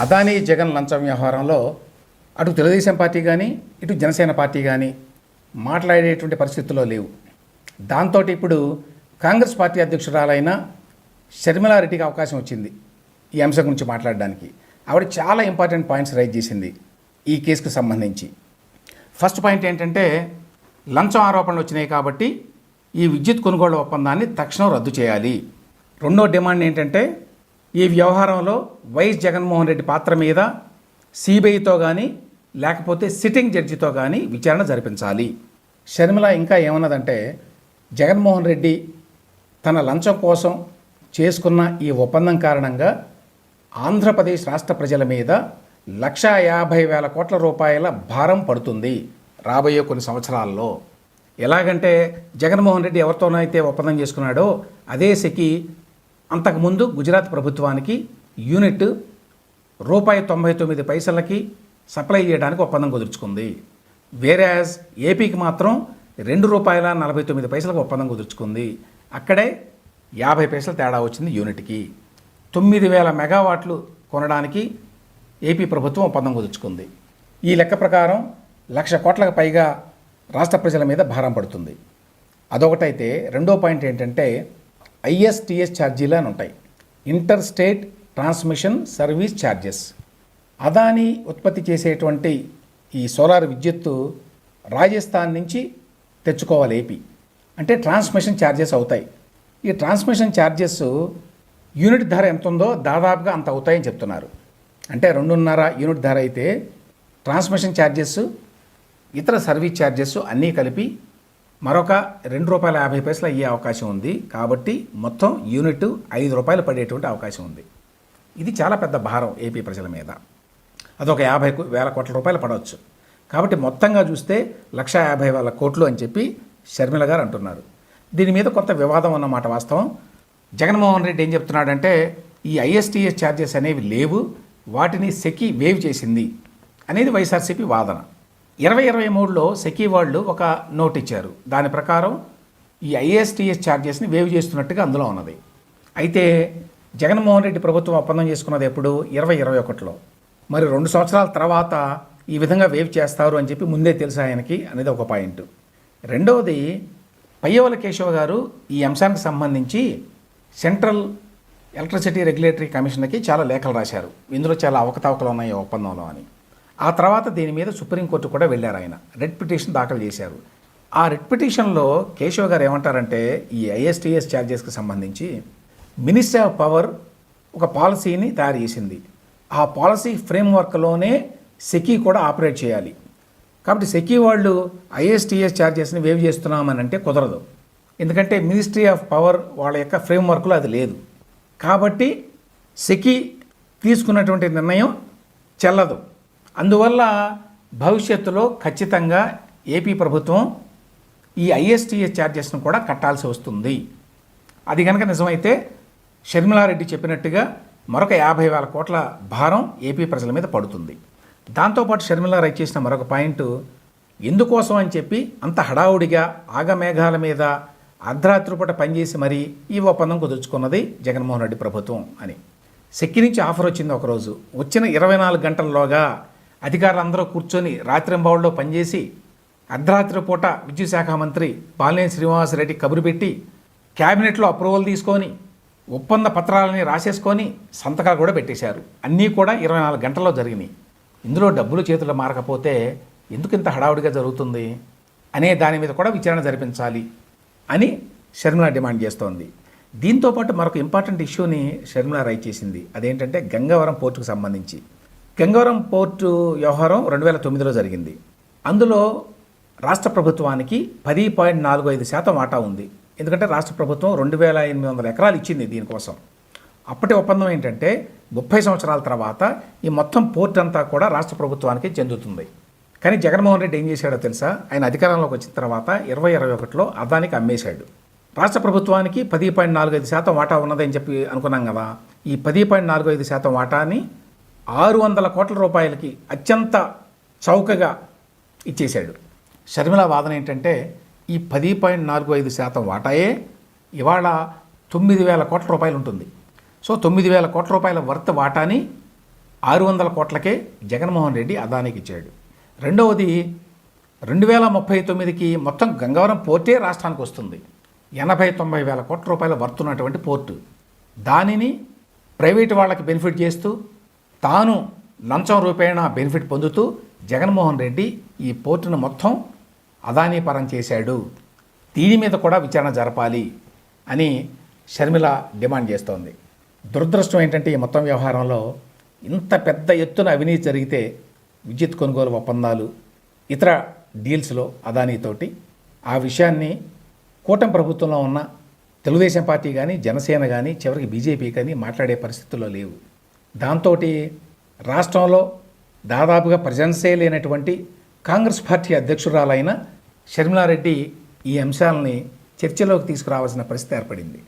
అదానీ జగన్ లంచం వ్యవహారంలో అటు తెలుగుదేశం పార్టీ కానీ ఇటు జనసేన పార్టీ కానీ మాట్లాడేటువంటి పరిస్థితుల్లో లేవు. దాంతో ఇప్పుడు కాంగ్రెస్ పార్టీ అధ్యక్షురాలైన షర్మిలారెడ్డికి అవకాశం వచ్చింది ఈ అంశం గురించి మాట్లాడడానికి. ఆవిడ చాలా ఇంపార్టెంట్ పాయింట్స్ రైజ్ చేసింది ఈ కేసుకు సంబంధించి. ఫస్ట్ పాయింట్ ఏంటంటే, లంచం ఆరోపణలు వచ్చినాయి కాబట్టి ఈ విద్యుత్ కొనుగోలు ఒప్పందాన్ని తక్షణం రద్దు చేయాలి. రెండో డిమాండ్ ఏంటంటే, ఈ వ్యవహారంలో వైఎస్ జగన్మోహన్ రెడ్డి పాత్ర మీద సిబిఐతో కానీ లేకపోతే సిట్టింగ్ జడ్జితో కానీ విచారణ జరిపించాలి. షర్మిల ఇంకా ఏమన్నదంటే, జగన్మోహన్ రెడ్డి తన లంచం కోసం చేసుకున్న ఈ ఒప్పందం కారణంగా ఆంధ్రప్రదేశ్ రాష్ట్ర ప్రజల మీద 1,50,000 కోట్ల రూపాయల భారం పడుతుంది రాబోయే కొన్ని సంవత్సరాల్లో. ఎలాగంటే, జగన్మోహన్ రెడ్డి ఎవరితోనైతే ఒప్పందం చేసుకున్నాడో అదే సెకి అంతకుముందు గుజరాత్ ప్రభుత్వానికి యూనిట్ ₹99 సప్లై చేయడానికి ఒప్పందం కుదుర్చుకుంది. వేరాజ్ ఏపీకి మాత్రం ₹2.49 ఒప్పందం కుదుర్చుకుంది. అక్కడే 50 పైసలు తేడా వచ్చింది యూనిట్కి. 9,000 మెగావాట్లు కొనడానికి ఏపీ ప్రభుత్వం ఒప్పందం కుదుర్చుకుంది. ఈ లెక్క ప్రకారం 1,00,000 కోట్లకు పైగా రాష్ట్ర ప్రజల మీద భారం పడుతుంది. అదొకటైతే, రెండో పాయింట్ ఏంటంటే, ISTS ఛార్జీలు అని ఉంటాయి, inter state transmission service charges. Adani ఉత్పత్తి చేసేటువంటి ఈ సోలార్ విద్యుత్తు రాజస్థాన్ నుంచి తెచ్చుకోవాలి ఏపీ, అంటే ట్రాన్స్మిషన్ ఛార్జెస్ అవుతాయి. ఈ ట్రాన్స్మిషన్ ఛార్జెస్ యూనిట్ ధర ఎంత ఉందో దాదాపుగా అంత అవుతాయని చెప్తున్నారు. అంటే 2.5 యూనిట్ ధర అయితే ట్రాన్స్మిషన్ ఛార్జెస్, ఇతర సర్వీస్ ఛార్జెస్ అన్నీ కలిపి మరొక ₹2.50 అయ్యే అవకాశం ఉంది. కాబట్టి మొత్తం యూనిట్ ₹5 పడేటువంటి అవకాశం ఉంది. ఇది చాలా పెద్ద భారం ఏపీ ప్రజల మీద. అదొక 50,000 కోట్ల రూపాయలు పడవచ్చు. కాబట్టి మొత్తంగా చూస్తే 1,50,000 కోట్లు అని చెప్పి షర్మిల గారు అంటున్నారు. దీని మీద కొంత వివాదం అన్నమాట వాస్తవం. జగన్మోహన్ రెడ్డి ఏం చెప్తున్నాడంటే, ఈ ISTS ఛార్జెస్ అనేవి లేవు, వాటిని సెకి వేవ్ చేసింది అనేది వైఎస్ఆర్సీపీ వాదన. 2023లో సెకి వాళ్ళు ఒక నోట్ ఇచ్చారు. దాని ప్రకారం ఈ ISTS ఛార్జెస్ని వేవ్ చేస్తున్నట్టుగా అందులో ఉన్నది. అయితే జగన్మోహన్ రెడ్డి ప్రభుత్వం ఒప్పందం చేసుకున్నది ఎప్పుడు? 2021లో. మరి 2 సంవత్సరాల తర్వాత ఈ విధంగా వేవ్ చేస్తారు అని చెప్పి ముందే తెలుసు ఆయనకి అనేది ఒక పాయింట్. రెండవది, పయ్యవల కేశవ గారు ఈ అంశానికి సంబంధించి సెంట్రల్ ఎలక్ట్రిసిటీ రెగ్యులేటరీ కమిషన్కి చాలా లేఖలు రాశారు. ఇందులో చాలా అవకతవకలు ఉన్నాయి ఒప్పందంలో అని. ఆ తర్వాత దీని మీద సుప్రీంకోర్టు కూడా వెళ్ళారు. ఆయన రెడ్ పిటిషన్ దాఖలు చేశారు. ఆ రెడ్ పిటిషన్లో కేశవ గారు ఏమంటారంటే, ఈ ISTS ఛార్జెస్కి సంబంధించి మినిస్ట్రీ ఆఫ్ పవర్ ఒక పాలసీని తయారు చేసింది. ఆ పాలసీ ఫ్రేమ్వర్క్లోనే సెకి కూడా ఆపరేట్ చేయాలి. కాబట్టి సెకి వాళ్ళు ISTS ఛార్జెస్ని వేవ్ చేస్తున్నామని అంటే కుదరదు. ఎందుకంటే మినిస్ట్రీ ఆఫ్ పవర్ వాళ్ళ యొక్క ఫ్రేమ్వర్క్లో అది లేదు. కాబట్టి సెకి తీసుకున్నటువంటి నిర్ణయం చెల్లదు. అందువల్ల భవిష్యత్తులో ఖచ్చితంగా ఏపీ ప్రభుత్వం ఈ ISTS ఛార్జెస్ను కూడా కట్టాల్సి వస్తుంది. అది కనుక నిజమైతే షర్మిలారెడ్డి చెప్పినట్టుగా మరొక 50,000 కోట్ల భారం ఏపీ ప్రజల మీద పడుతుంది. దాంతోపాటు షర్మిల రైట్ చేసిన మరొక పాయింట్, ఎందుకోసం అని చెప్పి అంత హడావుడిగా ఆగమేఘాల మీద అర్ధరాత్రి పూట పనిచేసి మరీ ఈ ఒప్పందం కుదుర్చుకున్నది జగన్మోహన్ రెడ్డి ప్రభుత్వం అని. సెక్కి నుంచి ఆఫర్ వచ్చింది ఒకరోజు. వచ్చిన 24 గంటల్లోగా అధికారులందరూ కూర్చొని రాత్రింబావుల్లో పనిచేసి అర్ధరాత్రి పూట విద్యుత్ శాఖ మంత్రి బాలినేని శ్రీనివాసరెడ్డి కబురు పెట్టి క్యాబినెట్లో అప్రూవల్ తీసుకొని ఒప్పంద పత్రాలని రాసేసుకొని సంతకాలు కూడా పెట్టేశారు. అన్నీ కూడా 24 గంటల్లో జరిగినాయి. ఇందులో డబ్బులు చేతులు మారకపోతే ఎందుకు ఇంత హడావుడిగా జరుగుతుంది అనే దాని మీద కూడా విచారణ జరిపించాలి అని షర్మిల డిమాండ్ చేస్తోంది. దీంతోపాటు మరొక ఇంపార్టెంట్ ఇష్యూని షర్మిల రైట్ చేసింది. అదేంటంటే గంగవరం పోర్టుకు సంబంధించి. గంగవరం పోర్టు వ్యవహారం 2009లో జరిగింది. అందులో రాష్ట్ర ప్రభుత్వానికి 10.45% వాటా ఉంది. ఎందుకంటే రాష్ట్ర ప్రభుత్వం 2,800 ఎకరాలు ఇచ్చింది దీనికోసం. అప్పటి ఒప్పందం ఏంటంటే 30 సంవత్సరాల తర్వాత ఈ మొత్తం పోర్ట్ అంతా కూడా రాష్ట్ర ప్రభుత్వానికి చెందుతుంది. కానీ జగన్మోహన్ రెడ్డి ఏం చేశాడో తెలుసా? ఆయన అధికారంలోకి వచ్చిన తర్వాత 2021లో అదానికి అమ్మేశాడు. రాష్ట్ర ప్రభుత్వానికి 10.45% వాటా ఉన్నదని చెప్పి అనుకున్నాం కదా. ఈ 10.45% వాటాని 600 కోట్ల రూపాయలకి అత్యంత చౌకగా ఇచ్చేశాడు. షర్మిల వాదన ఏంటంటే, ఈ 10.45% వాటాయే ఇవాళ 9,000 కోట్ల రూపాయలు ఉంటుంది. సో 9,000 కోట్ల రూపాయల వర్త్ వాటాని 600 కోట్లకే జగన్మోహన్ రెడ్డి అదానికి ఇచ్చాడు. రెండవది 2039కి మొత్తం గంగవరం పోర్టే రాష్ట్రానికి వస్తుంది. 80-90 వేల కోట్ల రూపాయల వర్తున్నటువంటి పోర్టు. దానిని ప్రైవేటు వాళ్ళకి బెనిఫిట్ చేస్తూ తాను లంచం రూపేణా బెనిఫిట్ పొందుతూ జగన్మోహన్ రెడ్డి ఈ పోర్టును మొత్తం అదానీ పరం చేశాడు. దీని మీద కూడా విచారణ జరపాలి అని షర్మిల డిమాండ్ చేస్తోంది. దురదృష్టం ఏంటంటే ఈ మొత్తం వ్యవహారంలో ఇంత పెద్ద ఎత్తున అవినీతి జరిగితే విద్యుత్ కొనుగోలు ఒప్పందాలు ఇతర డీల్స్లో అదానీతోటి ఆ విషయాన్ని కూటమి ప్రభుత్వంలో ఉన్న తెలుగుదేశం పార్టీ కానీ జనసేన కానీ చివరికి బీజేపీ కానీ మాట్లాడే పరిస్థితుల్లో లేవు. దాంతో రాష్ట్రంలో దాదాపుగా ప్రజెన్సే లేనటువంటి కాంగ్రెస్ పార్టీ అధ్యక్షురాలైన షర్మిలారెడ్డి ఈ అంశాలని చర్చలోకి తీసుకురావాల్సిన పరిస్థితి ఏర్పడింది.